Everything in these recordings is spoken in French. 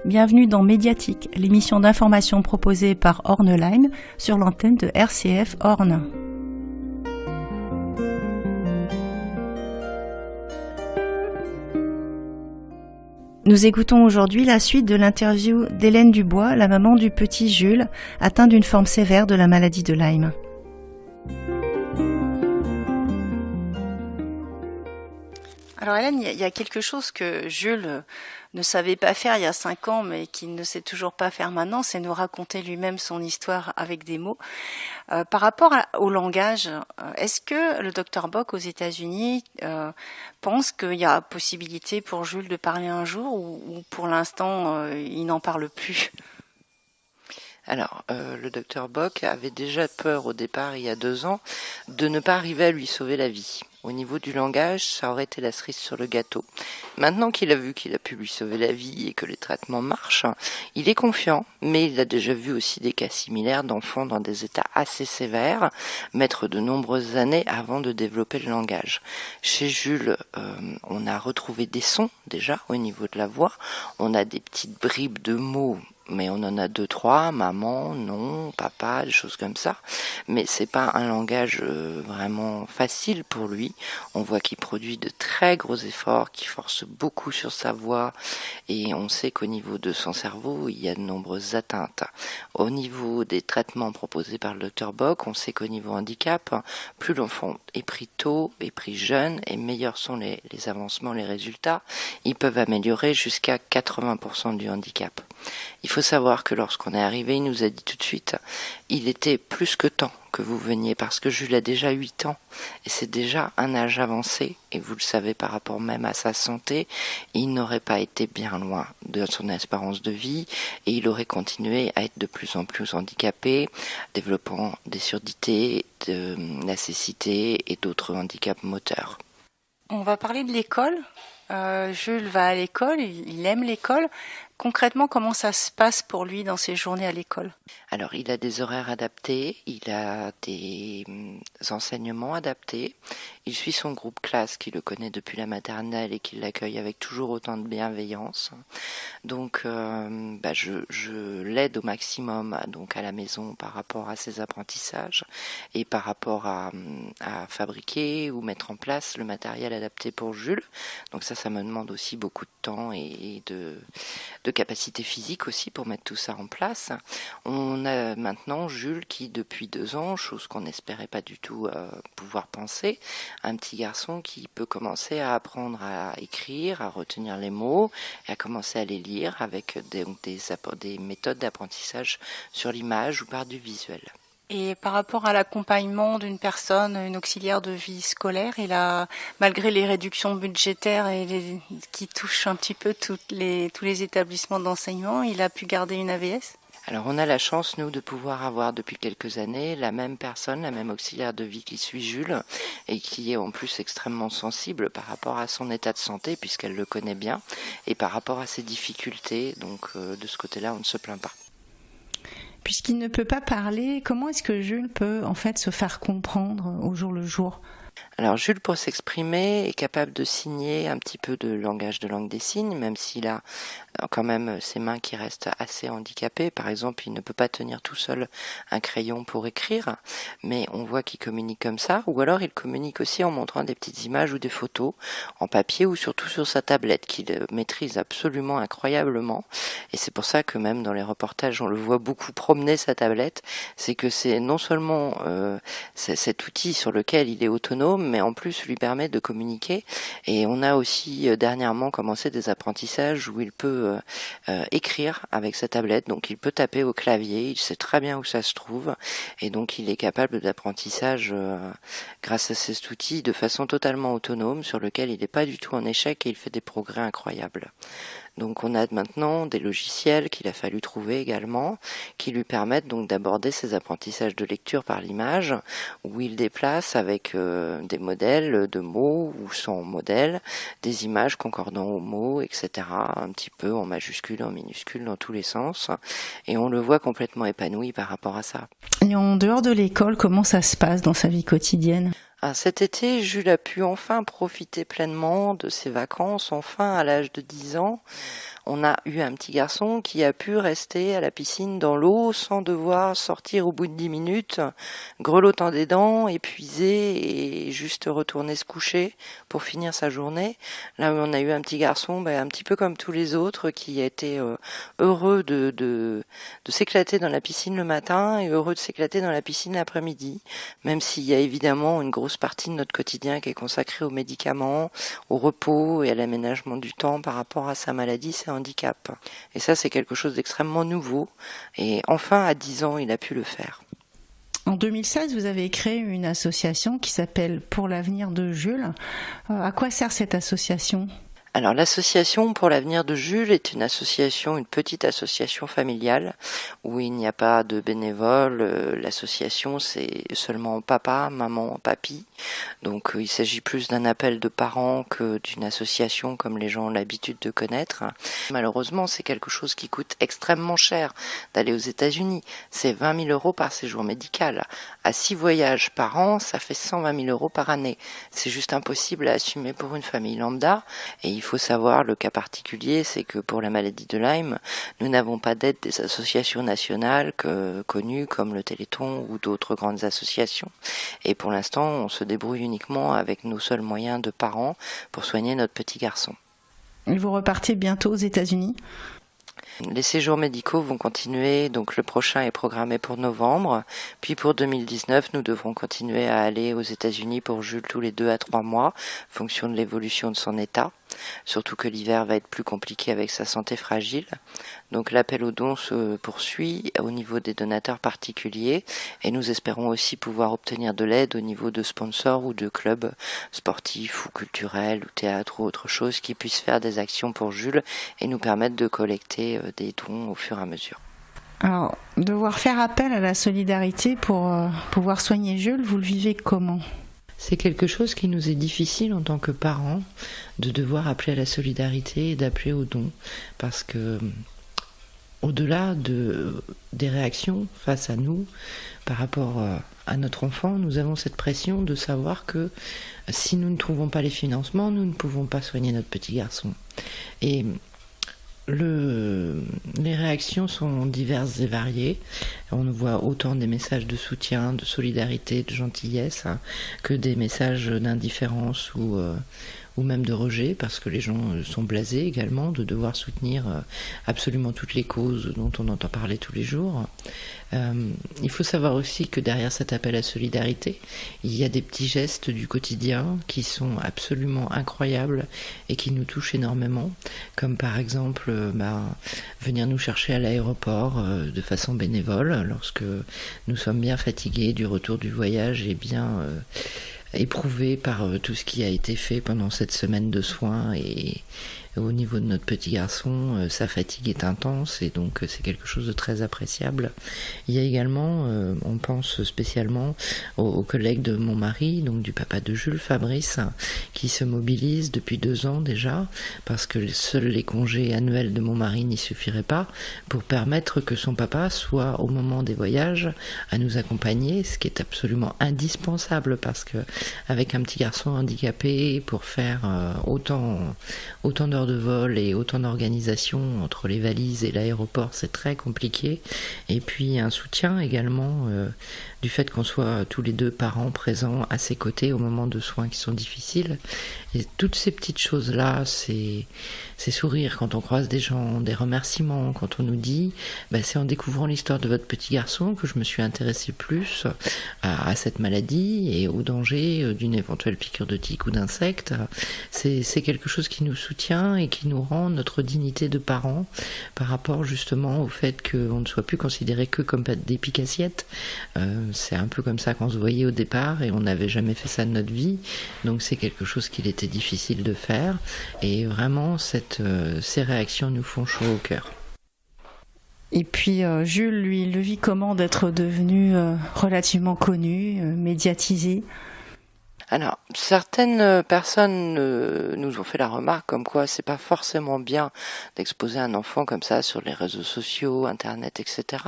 Bienvenue dans Médiatique, l'émission d'information proposée par Ornelheim sur l'antenne de RCF Orne. Nous écoutons aujourd'hui la suite de l'interview d'Hélène Dubois, la maman du petit Jules, atteint d'une forme sévère de la maladie de Lyme. Alors Hélène, il y a quelque chose que Jules ne savait pas faire il y a 5 ans, mais qu'il ne sait toujours pas faire maintenant, c'est nous raconter lui-même son histoire avec des mots. Par rapport au langage, est-ce que le Dr Bock aux États-Unis pense qu'il y a possibilité pour Jules de parler un jour, ou pour l'instant il n'en parle plus ? Alors, le Dr Bock avait déjà peur au départ, il y a 2 ans, de ne pas arriver à lui sauver la vie. Au niveau du langage, ça aurait été la cerise sur le gâteau. Maintenant qu'il a vu qu'il a pu lui sauver la vie et que les traitements marchent, il est confiant, mais il a déjà vu aussi des cas similaires d'enfants dans des états assez sévères, mettre de nombreuses années avant de développer le langage. Chez Jules, on a retrouvé des sons déjà au niveau de la voix, on a des petites bribes de mots, mais on en a 2-3, maman, non, papa, des choses comme ça. Mais c'est pas un langage vraiment facile pour lui. On voit qu'il produit de très gros efforts, qu'il force beaucoup sur sa voix, et on sait qu'au niveau de son cerveau, il y a de nombreuses atteintes. Au niveau des traitements proposés par le Dr Bock, on sait qu'au niveau handicap, plus l'enfant est pris tôt, est pris jeune, et meilleurs sont les avancements, les résultats. Ils peuvent améliorer jusqu'à 80% du handicap. Il faut savoir que lorsqu'on est arrivé, il nous a dit tout de suite, il était plus que temps que vous veniez, parce que Jules a déjà 8 ans, et c'est déjà un âge avancé, et vous le savez par rapport même à sa santé, il n'aurait pas été bien loin de son espérance de vie, et il aurait continué à être de plus en plus handicapé, développant des surdités, de la cécité et d'autres handicaps moteurs. On va parler de l'école. Jules va à l'école, il aime l'école. Concrètement, comment ça se passe pour lui dans ses journées à l'école ? Alors, il a des horaires adaptés, il a des enseignements adaptés, il suit son groupe classe qui le connaît depuis la maternelle et qui l'accueille avec toujours autant de bienveillance. Donc, je l'aide au maximum donc à la maison par rapport à ses apprentissages et par rapport à fabriquer ou mettre en place le matériel adapté pour Jules. Donc ça me demande aussi beaucoup de temps et de capacité physique aussi pour mettre tout ça en place. On a maintenant Jules qui depuis 2 ans, chose qu'on n'espérait pas du tout pouvoir penser, un petit garçon qui peut commencer à apprendre à écrire, à retenir les mots et à commencer à les lire avec des méthodes d'apprentissage sur l'image ou par du visuel. Et par rapport à l'accompagnement d'une personne, une auxiliaire de vie scolaire, il a, malgré les réductions budgétaires qui touchent un petit peu tous les établissements d'enseignement, il a pu garder une AVS ? Alors on a la chance, nous, de pouvoir avoir depuis quelques années la même personne, la même auxiliaire de vie qui suit Jules et qui est en plus extrêmement sensible par rapport à son état de santé puisqu'elle le connaît bien et par rapport à ses difficultés. Donc de ce côté-là, on ne se plaint pas. Puisqu'il ne peut pas parler, comment est-ce que Jules peut en fait se faire comprendre au jour le jour ? Alors Jules, pour s'exprimer, est capable de signer un petit peu de langage de langue des signes, même s'il a quand même ses mains qui restent assez handicapées. Par exemple, il ne peut pas tenir tout seul un crayon pour écrire, mais on voit qu'il communique comme ça, ou alors il communique aussi en montrant des petites images ou des photos en papier ou surtout sur sa tablette, qu'il maîtrise absolument incroyablement. Et c'est pour ça que même dans les reportages, on le voit beaucoup promener sa tablette. C'est que c'est non seulement cet outil sur lequel il est autonome, mais en plus lui permet de communiquer. Et on a aussi dernièrement commencé des apprentissages où il peut écrire avec sa tablette, donc il peut taper au clavier, il sait très bien où ça se trouve, et donc il est capable d'apprentissage grâce à cet outil de façon totalement autonome, sur lequel il n'est pas du tout en échec et il fait des progrès incroyables. Donc on a maintenant des logiciels qu'il a fallu trouver également, qui lui permettent donc d'aborder ses apprentissages de lecture par l'image, où il déplace avec des modèles de mots ou sans modèle, des images concordant aux mots, etc. Un petit peu en majuscule, en minuscule, dans tous les sens. Et on le voit complètement épanoui par rapport à ça. Et en dehors de l'école, comment ça se passe dans sa vie quotidienne ? Cet été, Jules a pu enfin profiter pleinement de ses vacances, enfin à l'âge de 10 ans. on a eu un petit garçon qui a pu rester à la piscine dans l'eau sans devoir sortir au bout de 10 minutes, grelottant des dents, épuisé et juste retourner se coucher pour finir sa journée. Là où on a eu un petit garçon, un petit peu comme tous les autres, qui était heureux de s'éclater dans la piscine le matin et heureux de s'éclater dans la piscine l'après-midi, même s'il y a évidemment une grosse partie de notre quotidien qui est consacrée aux médicaments, au repos et à l'aménagement du temps par rapport à sa maladie, ses handicaps. Et ça, c'est quelque chose d'extrêmement nouveau. Et enfin, à 10 ans, il a pu le faire. En 2016, vous avez créé une association qui s'appelle Pour l'avenir de Jules. À quoi sert cette association ? Alors l'association pour l'avenir de Jules est une petite association familiale où il n'y a pas de bénévoles. L'association c'est seulement papa, maman, papy. Donc il s'agit plus d'un appel de parents que d'une association comme les gens ont l'habitude de connaître. Malheureusement c'est quelque chose qui coûte extrêmement cher d'aller aux États-Unis. C'est 20 000 € par séjour médical. À 6 voyages par an, ça fait 120 000 € par année. C'est juste impossible à assumer pour une famille lambda. Et il faut savoir, le cas particulier, c'est que pour la maladie de Lyme, nous n'avons pas d'aide des associations nationales connues comme le Téléthon ou d'autres grandes associations. Et pour l'instant, on se débrouille uniquement avec nos seuls moyens de parents pour soigner notre petit garçon. Et vous repartez bientôt aux États-Unis ? Les séjours médicaux vont continuer, donc le prochain est programmé pour novembre, puis pour 2019 nous devrons continuer à aller aux États-Unis pour Jules tous les 2 à 3 mois, fonction de l'évolution de son état, surtout que l'hiver va être plus compliqué avec sa santé fragile. Donc l'appel aux dons se poursuit au niveau des donateurs particuliers et nous espérons aussi pouvoir obtenir de l'aide au niveau de sponsors ou de clubs sportifs ou culturels ou théâtre ou autre chose qui puissent faire des actions pour Jules et nous permettre de collecter des dons au fur et à mesure. Alors, devoir faire appel à la solidarité pour pouvoir soigner Jules, vous le vivez comment ? C'est quelque chose qui nous est difficile en tant que parents de devoir appeler à la solidarité et d'appeler aux dons parce que au-delà des réactions face à nous par rapport à notre enfant, nous avons cette pression de savoir que si nous ne trouvons pas les financements, nous ne pouvons pas soigner notre petit garçon. Et les réactions sont diverses et variées. On voit autant des messages de soutien, de solidarité, de gentillesse, que des messages d'indifférence ou même de rejet, parce que les gens sont blasés également de devoir soutenir absolument toutes les causes dont on entend parler tous les jours. Il faut savoir aussi que derrière cet appel à solidarité, il y a des petits gestes du quotidien qui sont absolument incroyables et qui nous touchent énormément, comme par exemple venir nous chercher à l'aéroport de façon bénévole lorsque nous sommes bien fatigués du retour du voyage et bien éprouvés par tout ce qui a été fait pendant cette semaine de soins. Et au niveau de notre petit garçon, sa fatigue est intense et donc c'est quelque chose de très appréciable. Il y a également, on pense spécialement aux collègues de mon mari, donc du papa de Jules, Fabrice, qui se mobilise depuis 2 ans déjà, parce que seuls les congés annuels de mon mari n'y suffiraient pas pour permettre que son papa soit au moment des voyages à nous accompagner, ce qui est absolument indispensable parce que avec un petit garçon handicapé, pour faire autant d'heures de vol et autant d'organisation entre les valises et l'aéroport, c'est très compliqué. Et puis un soutien également du fait qu'on soit tous les 2 parents présents à ses côtés au moment de soins qui sont difficiles. Et toutes ces petites choses-là, c'est sourire quand on croise des gens, des remerciements, quand on nous dit c'est en découvrant l'histoire de votre petit garçon que je me suis intéressée plus à cette maladie et au danger d'une éventuelle piqûre de tique ou d'insecte. C'est quelque chose qui nous soutient et qui nous rend notre dignité de parents par rapport justement au fait qu'on ne soit plus considérés que comme des piques-assiettes. C'est un peu comme ça qu'on se voyait au départ et on n'avait jamais fait ça de notre vie, donc c'est quelque chose qu'il était difficile de faire et vraiment ces réactions nous font chaud au cœur. Et puis Jules, lui, il le vit comment d'être devenu relativement connu, médiatisé ? Alors, certaines personnes nous ont fait la remarque comme quoi c'est pas forcément bien d'exposer un enfant comme ça sur les réseaux sociaux, Internet, etc.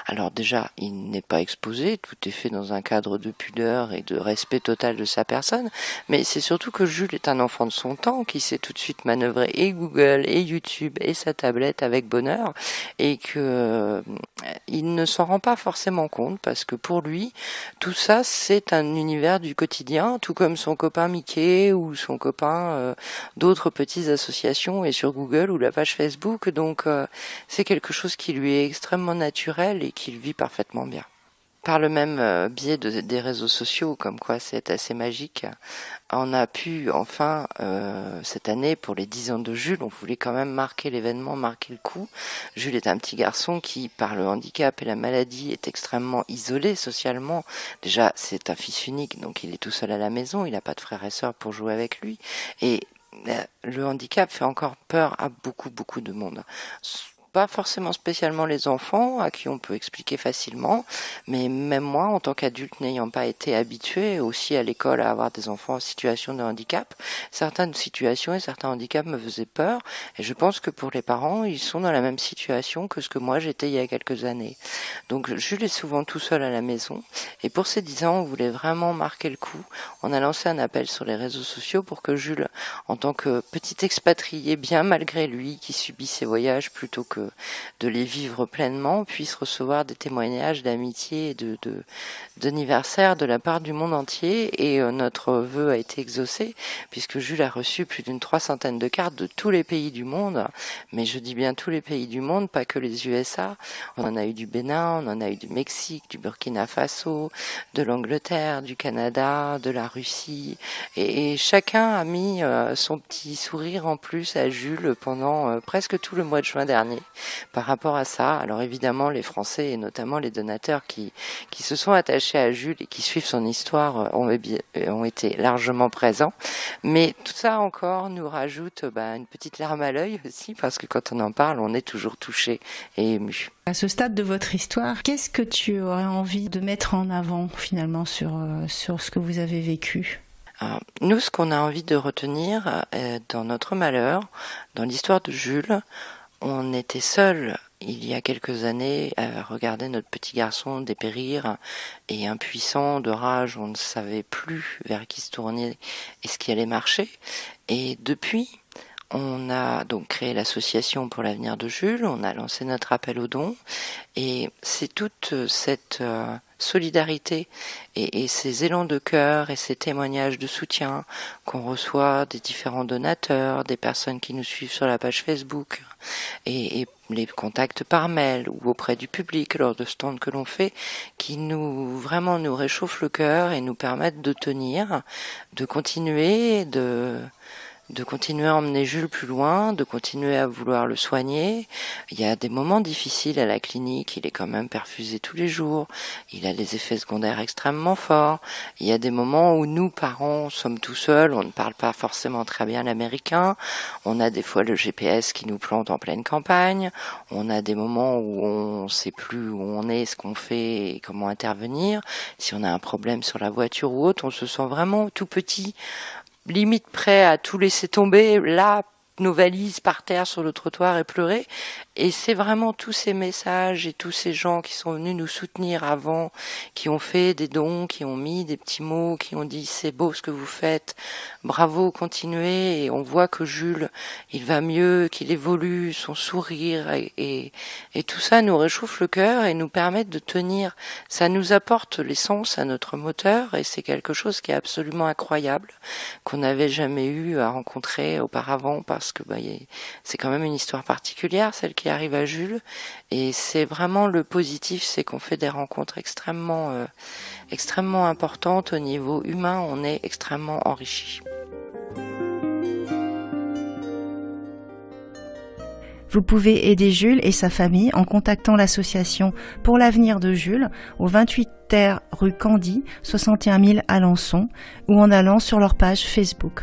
Alors déjà, il n'est pas exposé, tout est fait dans un cadre de pudeur et de respect total de sa personne, mais c'est surtout que Jules est un enfant de son temps qui sait tout de suite manœuvrer et Google et YouTube et sa tablette avec bonheur, et que il ne s'en rend pas forcément compte parce que pour lui, tout ça c'est un univers du quotidien, tout comme son copain Mickey ou son copain d'autres petites associations et sur Google ou la page Facebook. Donc c'est quelque chose qui lui est extrêmement naturel et qu'il vit parfaitement bien. Par le même biais des réseaux sociaux, comme quoi c'est assez magique, on a pu enfin, cette année, pour les 10 ans de Jules, on voulait quand même marquer l'événement, marquer le coup. Jules est un petit garçon qui, par le handicap et la maladie, est extrêmement isolé socialement. Déjà, c'est un fils unique, donc il est tout seul à la maison, il n'a pas de frères et sœurs pour jouer avec lui. Et le handicap fait encore peur à beaucoup de monde. Pas forcément spécialement les enfants, à qui on peut expliquer facilement, mais même moi, en tant qu'adulte, n'ayant pas été habitué aussi à l'école à avoir des enfants en situation de handicap, certaines situations et certains handicaps me faisaient peur, et je pense que pour les parents, ils sont dans la même situation que ce que moi j'étais il y a quelques années. Donc Jules est souvent tout seul à la maison, et pour ces 10 ans, on voulait vraiment marquer le coup. On a lancé un appel sur les réseaux sociaux pour que Jules, en tant que petit expatrié, bien malgré lui, qui subit ses voyages plutôt que de les vivre pleinement, puisse recevoir des témoignages d'amitié et d'anniversaire de la part du monde entier. Et notre vœu a été exaucé, puisque Jules a reçu plus d'une 300aine de cartes de tous les pays du monde. Mais je dis bien tous les pays du monde, pas que les USA. On en a eu du Bénin, on en a eu du Mexique, du Burkina Faso, de l'Angleterre, du Canada, de la Russie. Et chacun a mis son petit sourire en plus à Jules pendant presque tout le mois de juin dernier. Par rapport à ça, alors évidemment les Français et notamment les donateurs qui se sont attachés à Jules et qui suivent son histoire ont été largement présents, mais tout ça encore nous rajoute une petite larme à l'œil aussi, parce que quand on en parle, on est toujours touché et ému. À ce stade de votre histoire, qu'est-ce que tu aurais envie de mettre en avant finalement sur ce que vous avez vécu ? Alors, nous, ce qu'on a envie de retenir dans notre malheur, dans l'histoire de Jules, on était seuls il y a quelques années à regarder notre petit garçon dépérir et impuissant de rage, on ne savait plus vers qui se tourner et ce qui allait marcher. Et depuis, on a donc créé l'association pour l'avenir de Jules, on a lancé notre appel aux dons, et c'est toute cette solidarité et ces élans de cœur et ces témoignages de soutien qu'on reçoit des différents donateurs, des personnes qui nous suivent sur la page Facebook et les contacts par mail ou auprès du public lors de stands que l'on fait, qui nous réchauffent le cœur et nous permettent de tenir, de continuer à emmener Jules plus loin, de continuer à vouloir le soigner. Il y a des moments difficiles à la clinique, il est quand même perfusé tous les jours, il a des effets secondaires extrêmement forts. Il y a des moments où nous, parents, sommes tout seuls, on ne parle pas forcément très bien l'américain, on a des fois le GPS qui nous plante en pleine campagne, on a des moments où on ne sait plus où on est, ce qu'on fait et comment intervenir. Si on a un problème sur la voiture ou autre, on se sent vraiment tout petit, limite prêt à tout laisser tomber, là, nos valises par terre sur le trottoir et pleurer. Et c'est vraiment tous ces messages et tous ces gens qui sont venus nous soutenir avant, qui ont fait des dons, qui ont mis des petits mots, qui ont dit c'est beau ce que vous faites, bravo, continuez. Et on voit que Jules, il va mieux, qu'il évolue, son sourire et tout ça nous réchauffe le cœur et nous permet de tenir. Ça nous apporte l'essence à notre moteur et c'est quelque chose qui est absolument incroyable, qu'on n'avait jamais eu à rencontrer auparavant, parce que c'est quand même une histoire particulière, celle qui arrive à Jules, et c'est vraiment le positif, c'est qu'on fait des rencontres extrêmement importantes au niveau humain, on est extrêmement enrichi. Vous pouvez aider Jules et sa famille en contactant l'association Pour l'avenir de Jules au 28 terre rue Candy, 61 000 Alençon, ou en allant sur leur page Facebook.